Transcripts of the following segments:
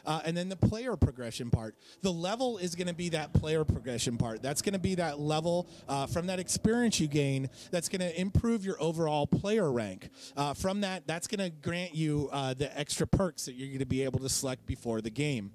and then the player progression part. The level is going to be that player progression part. That's going to be that level from that experience you gain that's going to improve your overall player rank. From that, that's going to grant you the extra perks that you're going to be able to select before the game.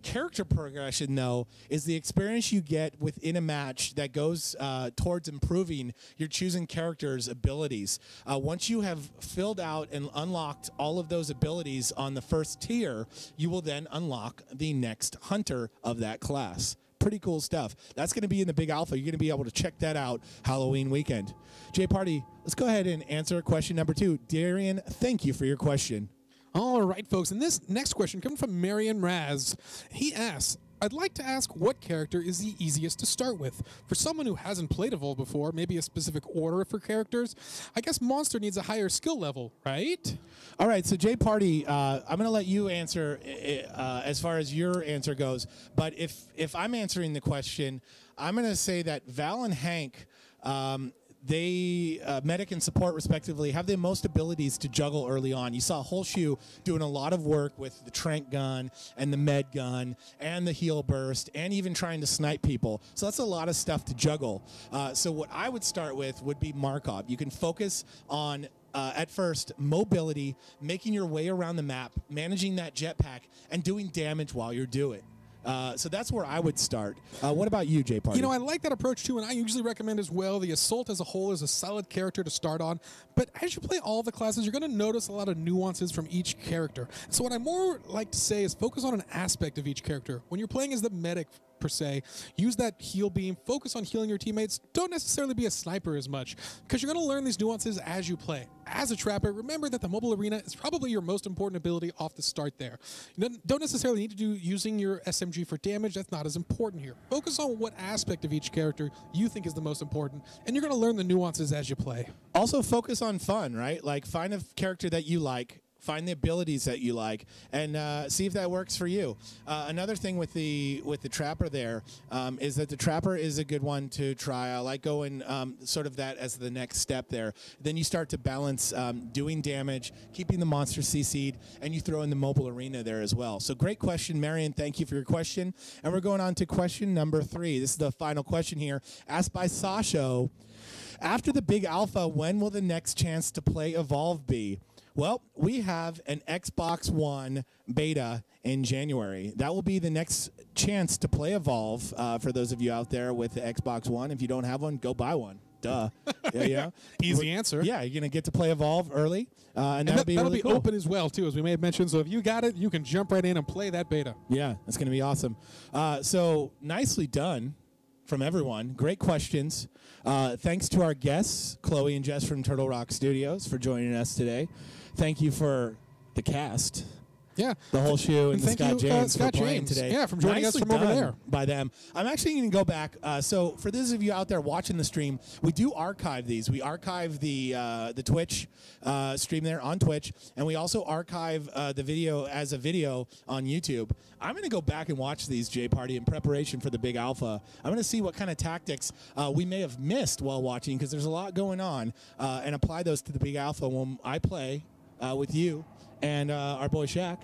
Character progression, though, is the experience you get within a match that goes towards improving your choosing character's abilities. Once you have filled out and unlocked all of those abilities on the first tier, you will then unlock the next hunter of that class. Pretty cool stuff. That's going to be in the big alpha. You're going to be able to check that out Halloween weekend. Jay Party, let's go ahead and answer question number 2. Darian, thank you for your question. All right, folks, and this next question coming from Marion Raz. He asks, I'd like to ask what character is the easiest to start with? For someone who hasn't played Evolve before, maybe a specific order for characters, I guess Monster needs a higher skill level, right? All right, so Jay Party, I'm going to let you answer as far as your answer goes, but if I'm answering the question, I'm going to say that Val and Hank, they, medic and support respectively, have the most abilities to juggle early on. You saw Holshoe doing a lot of work with the tranq gun and the med gun and the heal burst and even trying to snipe people. So that's a lot of stuff to juggle. So what I would start with would be Markov. You can focus on at first, mobility, making your way around the map, managing that jetpack, and doing damage while you're doing it. So that's where I would start. What about you, Jay Party? You know, I like that approach too, and I usually recommend as well the Assault as a whole is a solid character to start on. But as you play all the classes, you're going to notice a lot of nuances from each character. So what I more like to say is focus on an aspect of each character. When you're playing as the medic, per se, use that heal beam, focus on healing your teammates. Don't necessarily be a sniper as much, because you're going to learn these nuances as you play. As a trapper, remember that the mobile arena is probably your most important ability off the start there. You don't necessarily need to do using your SMG for damage. That's not as important here. Focus on what aspect of each character you think is the most important, and you're going to learn the nuances as you play. Also focus on fun, right? Like find a character that you like, find the abilities that you like, and see if that works for you. Another thing with the Trapper there is that the Trapper is a good one to try. I like going sort of that as the next step there. Then you start to balance doing damage, keeping the monster CC'd, and you throw in the mobile arena there as well. So great question, Marion. Thank you for your question. And we're going on to question number 3. This is the final question here, asked by Sasho. After the big alpha, when will the next chance to play Evolve be? Well, we have an Xbox One beta in January. That will be the next chance to play Evolve for those of you out there with the Xbox One. If you don't have one, go buy one. Duh. Yeah. Easy answer. Yeah, you're going to get to play Evolve early, and that'll be really cool. Open as well, too, as we may have mentioned. So if you got it, you can jump right in and play that beta. Yeah, that's going to be awesome. So nicely done from everyone. Great questions. Thanks to our guests, Chloe and Jess from Turtle Rock Studios, for joining us today. Thank you for the cast. Yeah. The Holshoe and the Scott James for playing today. Yeah, from joining us from over there. By them. I'm actually going to go back. So for those of you out there watching the stream, we do archive these. We archive the Twitch stream there on Twitch, and we also archive the video as a video on YouTube. I'm going to go back and watch these, Jay Party, in preparation for the big alpha. I'm going to see what kind of tactics we may have missed while watching, because there's a lot going on, and apply those to the big alpha when I play with you and our boy Shaq.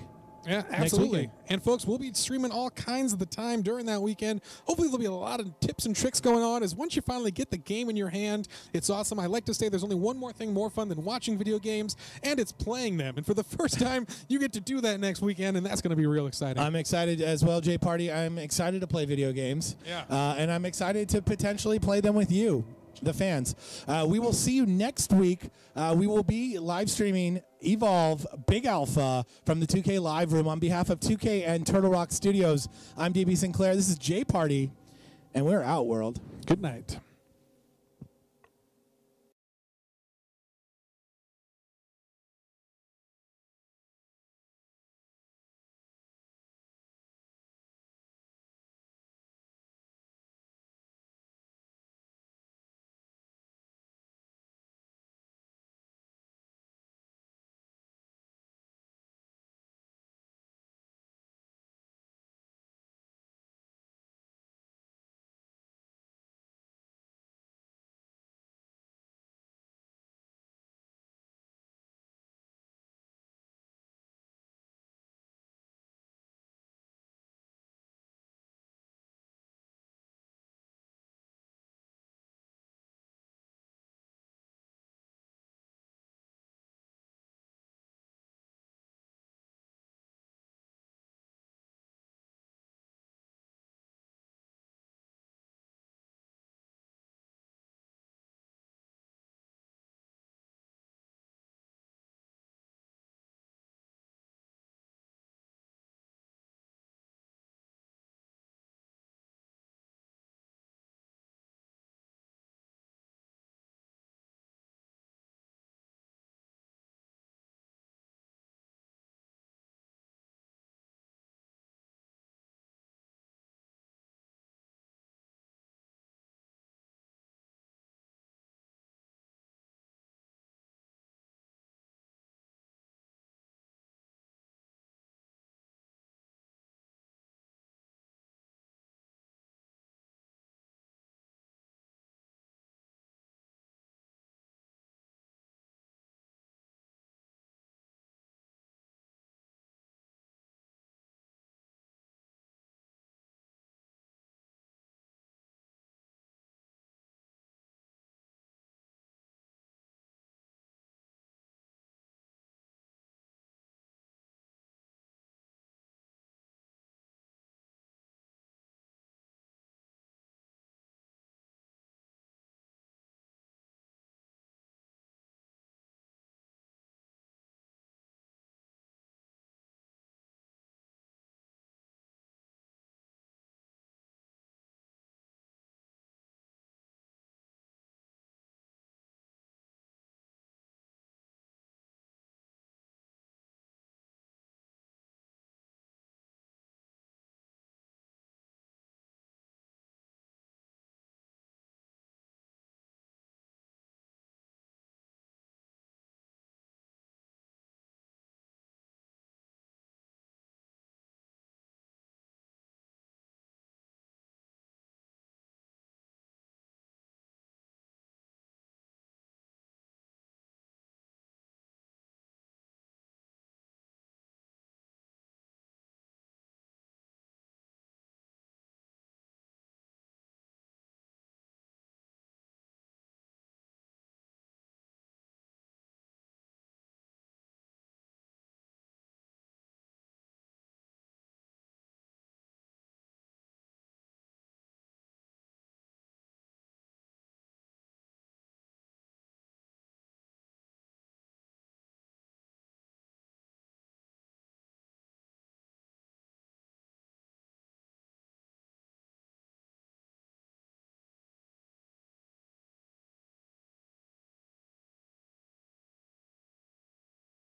Yeah, absolutely. And folks, we'll be streaming all kinds of the time during that weekend. Hopefully there'll be a lot of tips and tricks going on, as once you finally get the game in your hand, it's awesome. I like to say there's only one more thing more fun than watching video games, and it's playing them. And for the first time, you get to do that next weekend, and that's going to be real exciting. I'm excited as well, Jay Party. I'm excited to play video games. Yeah. And I'm excited to potentially play them with you, the fans. We will see you next week. We will be live streaming Evolve Big Alpha from the 2K Live Room on behalf of 2K and Turtle Rock Studios. I'm DB Sinclair. This is Jay Party, and we're out, world. Good night.